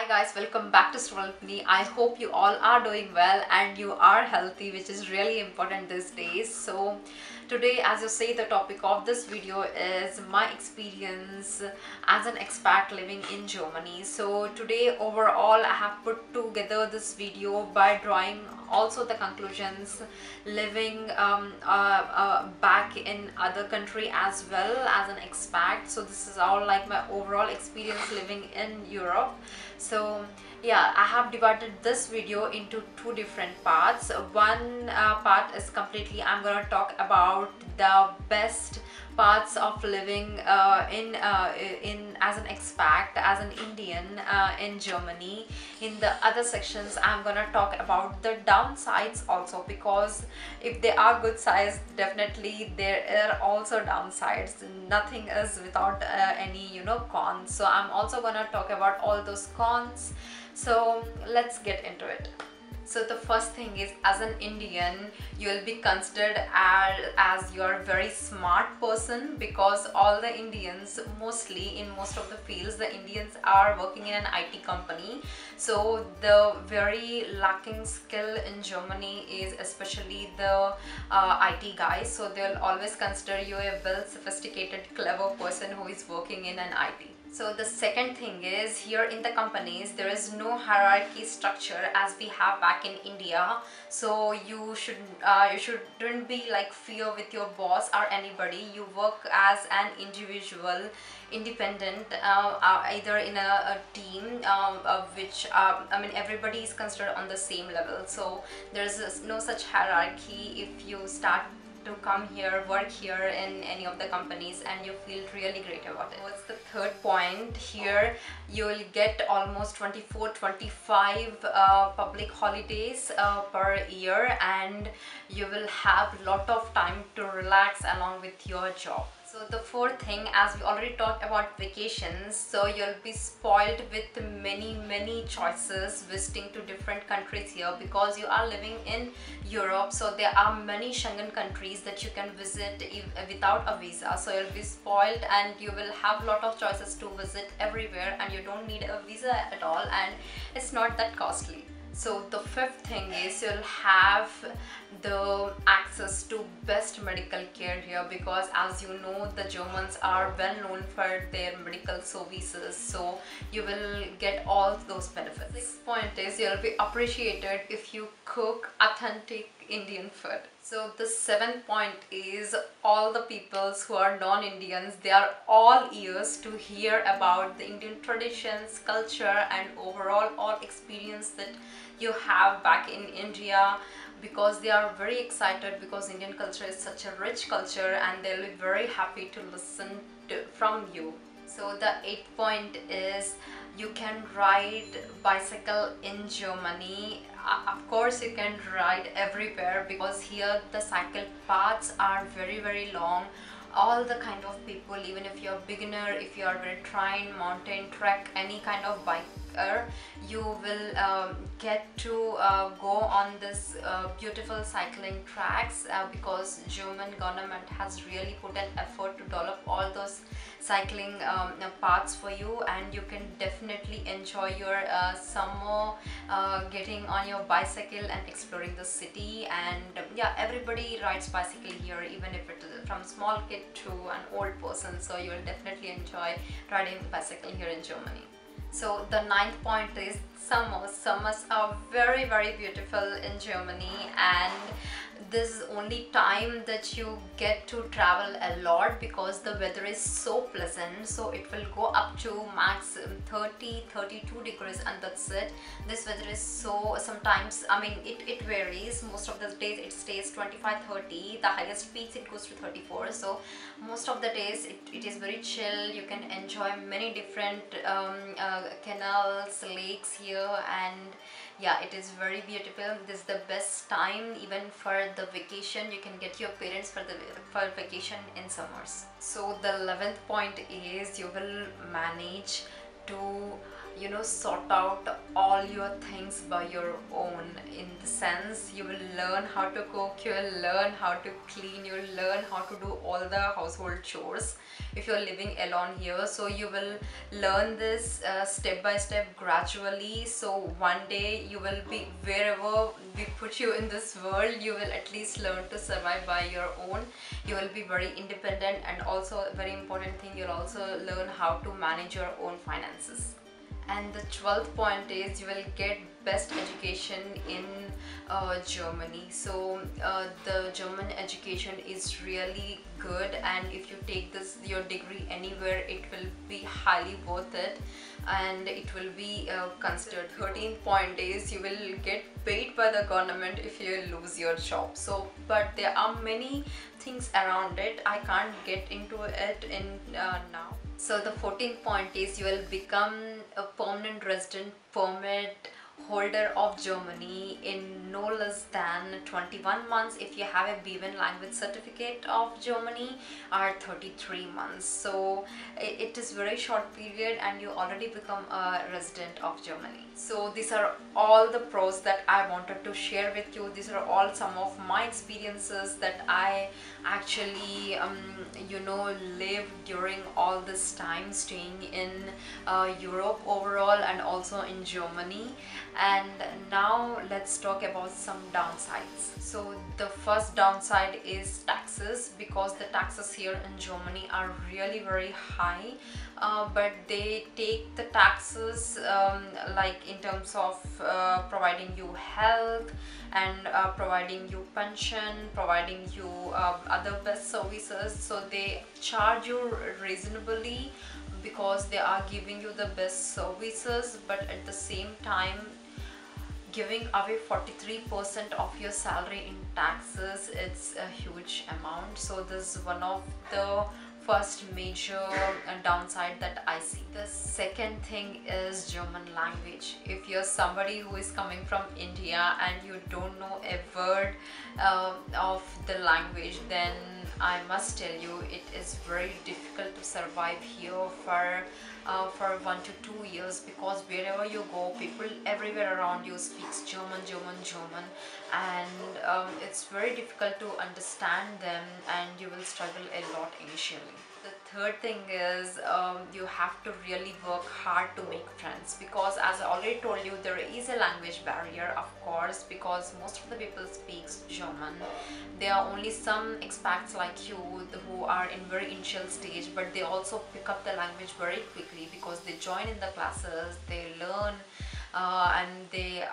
guys, welcome back to Stroll with me. I hope you all are doing well and you are healthy, which is really important these days. So today, as you say, the topic of this video is my experience as an expat living in Germany. So today overall I have put together this video by drawing also the conclusions living back in other country as well as an expat. So this is all like my overall experience living in Europe. So yeah, I have divided this video into two different parts. One part is completely I'm gonna talk about the best parts of living in as an expat, as an Indian in Germany. In the other sections I'm gonna talk about the downsides also, because if they are good sides, definitely there are also downsides. Nothing is without any cons. So I'm also gonna talk about all those cons. So let's get into it. So the first thing is, as an Indian, you will be considered as you're a very smart person, because all the Indians, mostly in most of the fields, the Indians are working in an IT company. So the very lacking skill in Germany is especially the IT guys. So they'll always consider you a well sophisticated, clever person who is working in an IT. So the second thing is, here in the companies there is no hierarchy structure as we have back in India. So you shouldn't be like fear with your boss or anybody. You work as an individual, independent, either in a team, which I mean everybody is considered on the same level. So there's no such hierarchy if you start to come here, work here in any of the companies, and you feel really great about it. What's the third point? Here you will get almost 25 public holidays per year, and you will have a lot of time to relax along with your job. So the fourth thing, as we already talked about vacations, so you'll be spoiled with many choices visiting to different countries here, because you are living in Europe. So there are many Schengen countries that you can visit without a visa. So you'll be spoiled and you will have a lot of choices to visit everywhere, and you don't need a visa at all, and it's not that costly. So the fifth thing is, you'll have the access to best medical care here, because as you know, the Germans are well known for their medical services. So you will get all those benefits. Sixth point is, you'll be appreciated if you cook authentic Indian food. So the seventh point is, all the peoples who are non-Indians, they are all ears to hear about the Indian traditions, culture, and overall all experience that you have back in India, because they are very excited, because Indian culture is such a rich culture, and they'll be very happy to listen from you. So the eighth point is, you can ride bicycle in Germany. Of course you can ride everywhere, because here the cycle paths are very long. All the kind of people, even if you're a beginner, if you are very trained, mountain trek, any kind of biker, you will get to go on this beautiful cycling tracks, because German government has really put an effort to develop all those cycling paths for you, and you can definitely enjoy your summer getting on your bicycle and exploring the city. And yeah, everybody rides bicycle here, even if it is from small kid to an old person. So you will definitely enjoy riding bicycle here in Germany. So the ninth point is, summers are very beautiful in Germany, and this is only time that you get to travel a lot, because the weather is so pleasant. So it will go up to max 30-32 degrees, and that's it. This weather is so, sometimes, I mean, it varies. Most of the days it stays 25-30, the highest peaks it goes to 34. So most of the days it is very chill. You can enjoy many different canals, lakes here, and yeah, it is very beautiful. This is the best time even for the vacation. You can get your parents for vacation in summers. So the 11th point is, you will manage to sort out all your things by your own. In the sense, you will learn how to cook, you will learn how to clean, you will learn how to do all the household chores if you're living alone here. So you will learn this step by step, gradually. So one day you will be, wherever we put you in this world, you will at least learn to survive by your own. You will be very independent, and also a very important thing, you'll also learn how to manage your own finances. And the 12th point is you will get best education in Germany. So the German education is really good, and if you take your degree anywhere, it will be highly worth it, and it will be considered. 13th point is you will get paid by the government if you lose your job. So but there are many things around it, I can't get into it in now. So the 14th point is you will become a permanent resident permit holder of Germany in no less than 21 months if you have a B1 language certificate of Germany, or 33 months. So it is very short period and you already become a resident of Germany. So these are all the pros that I wanted to share with you. These are all some of my experiences that I actually lived during all this time staying in Europe overall, and also in Germany. And now let's talk about some downsides. So the first downside is taxes, because the taxes here in Germany are really very high, but they take the taxes like in terms of providing you health, and providing you pension, providing you other best services. So they charge you reasonably because they are giving you the best services, but at the same time giving away 43% of your salary in taxes. It's a huge amount. So this is one of the first major downside that I see. The second thing is German language. If you're somebody who is coming from India and you don't know a word of the language, then I must tell you it is very difficult to survive here for 1 to 2 years, because wherever you go, people everywhere around you speaks German, and it's very difficult to understand them, and you will struggle a lot initially. The third thing is you have to really work hard to make friends, because as I already told you, there is a language barrier, of course, because most of the people speaks German. There are only some expats like you who are in very initial stage, but they also pick up the language very quickly because they join in the classes, they learn, and they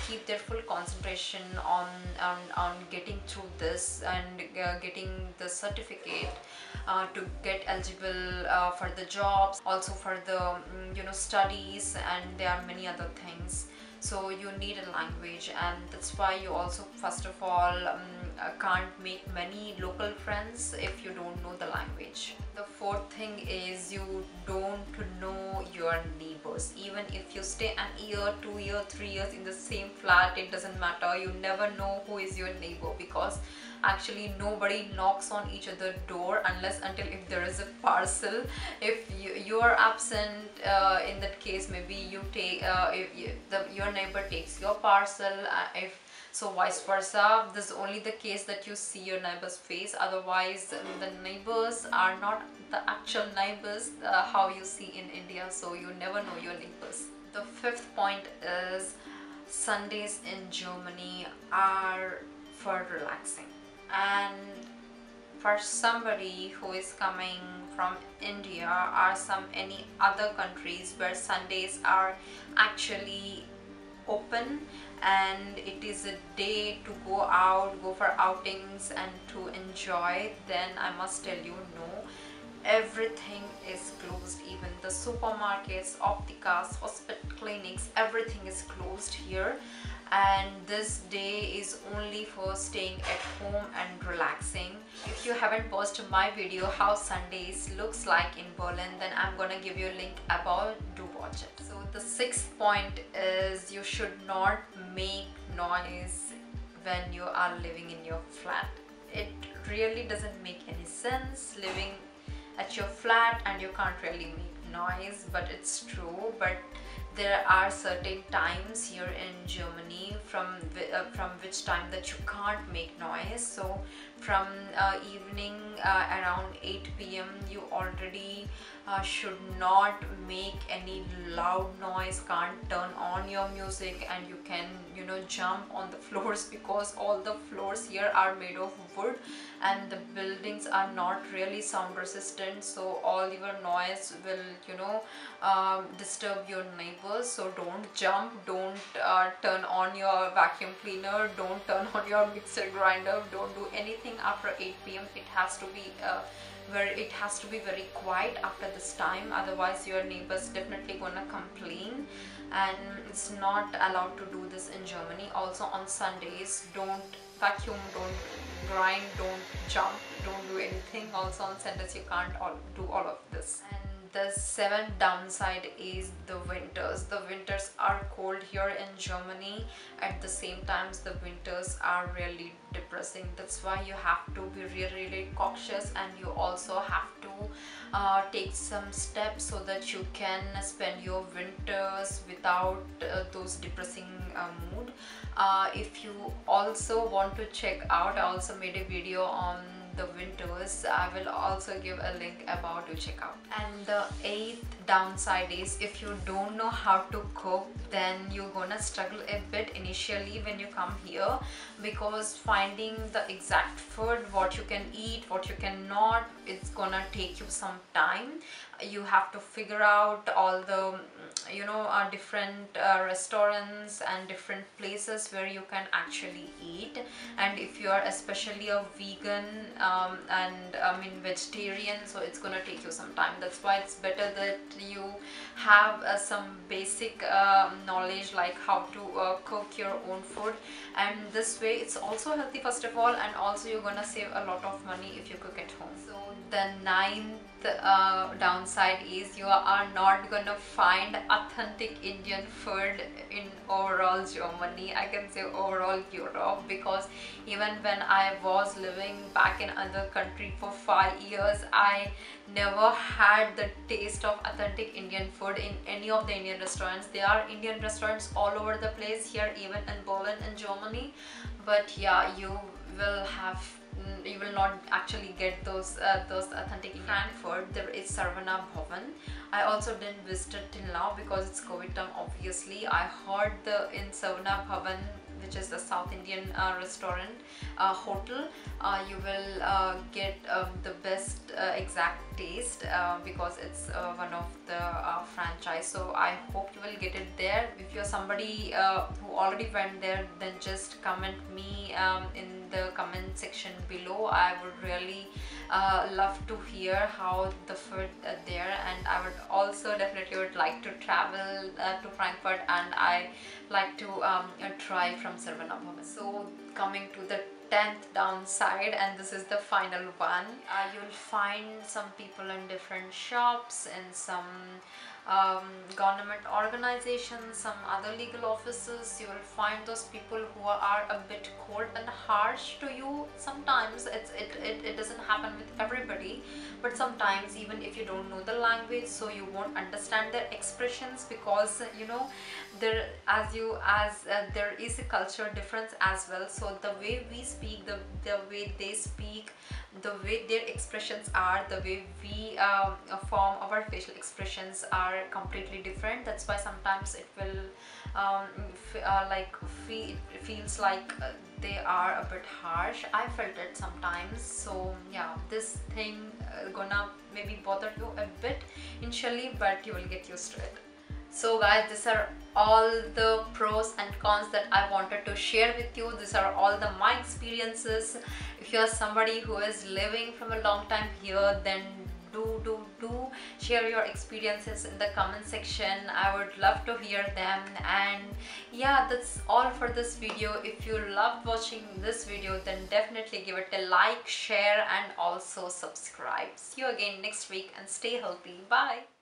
keep their full concentration on getting through this and getting the certificate to get eligible for the jobs, also for the studies, and there are many other things. So you need a language, and that's why you also first of all can't make many local friends if you don't know the language. The fourth thing is you don't know your neighbors. Even if you stay an year, 2 years, 3 years in the same flat, it doesn't matter. You never know who is your neighbor, because actually nobody knocks on each other's door until if there is a parcel. If you are absent, in that case maybe you take your neighbor takes your parcel. If so, vice versa, this is only the case that you see your neighbor's face. Otherwise the neighbors are not the actual neighbors how you see in India, so you never know your neighbors. The fifth point is Sundays in Germany are for relaxing, and for somebody who is coming from India or any other countries where Sundays are actually open and it is a day to go out, go for outings and to enjoy, then I must tell you, no, everything is closed. Even the supermarkets, opticas, hospital, clinics, everything is closed here, and this day is only for staying at home and relaxing. If you haven't watched my video how Sundays looks like in Berlin, then I'm gonna give you a link above, do watch it. So the sixth point is you should not make noise when you are living in your flat. It really doesn't make any sense living at your flat and you can't really make noise, but it's true. But there are certain times here in Germany from which time that you can't make noise. So from evening around 8 p.m. you already should not make any loud noise, can't turn on your music, and you can, you know, jump on the floors, because all the floors here are made of wood and the buildings are not really sound resistant, so all your noise will, you know, disturb your neighbors. So don't jump, don't turn on your vacuum cleaner, don't turn on your mixer grinder, don't do anything after 8 p.m. It has to be very quiet after this time, otherwise your neighbors definitely gonna complain, and it's not allowed to do this in Germany. Also on Sundays, don't vacuum, don't grind, don't jump, don't do anything. Also on Sundays you can't do all of this. And the seventh downside is the winters. The winters are cold here in Germany. At the same times, the winters are really depressing. That's why you have to be really cautious, and you also have to take some steps so that you can spend your winters without those depressing mood. If you also want to check out, I also made a video on the winters. I will also give a link about to check out. And the eighth downside is, if you don't know how to cook, then you're gonna struggle a bit initially when you come here, because finding the exact food, what you can eat, what you cannot, it's gonna take you some time. You have to figure out all the, you know, different restaurants and different places where you can actually eat. And if you are especially a vegan and vegetarian, so it's gonna take you some time. That's why it's better that you have some basic knowledge, like how to cook your own food, and this way it's also healthy first of all, and also you're gonna save a lot of money if you cook at home. So the ninth downside is, you are not gonna find authentic Indian food in overall Germany, I can say overall Europe, because even when I was living back in another country for 5 years, I never had the taste of authentic Indian food in any of the Indian restaurants. There are Indian restaurants all over the place here, even in Berlin in Germany, but yeah, you will not actually get those authentic Indian food. There is Sarvana Bhavan. I also didn't visit it till now because it's COVID time. Obviously, I heard in Sarvana Bhavan, which is the South Indian restaurant hotel, you will get the best exact taste because it's one of the franchise. So I hope you will get it there. If you're somebody who already went there, then just comment me in the comment section below. I would really love to hear how the food there, and I would also definitely would like to travel to Frankfurt, and I like to try from Sarvana Bhavan. So coming to the 10th downside, and this is the final one, you'll find some people in different shops, in some government organizations, some other legal offices. You will find those people who are a bit cold and harsh to you. Sometimes it doesn't happen with everybody, but sometimes even if you don't know the language, so you won't understand their expressions, because you know there is a cultural difference as well. So the way we speak, the way they speak, the way their expressions are, the way we form our facial expressions are completely different. That's why sometimes it will feels like they are a bit harsh. I felt it sometimes. So yeah, this thing gonna maybe bother you a bit initially, but you will get used to it. So guys, these are all the pros and cons that I wanted to share with you. These are all my experiences. If you are somebody who is living from a long time here, then do share your experiences in the comment section. I would love to hear them. And yeah, that's all for this video. If you loved watching this video, then definitely give it a like, share, and also subscribe. See you again next week, and stay healthy. Bye.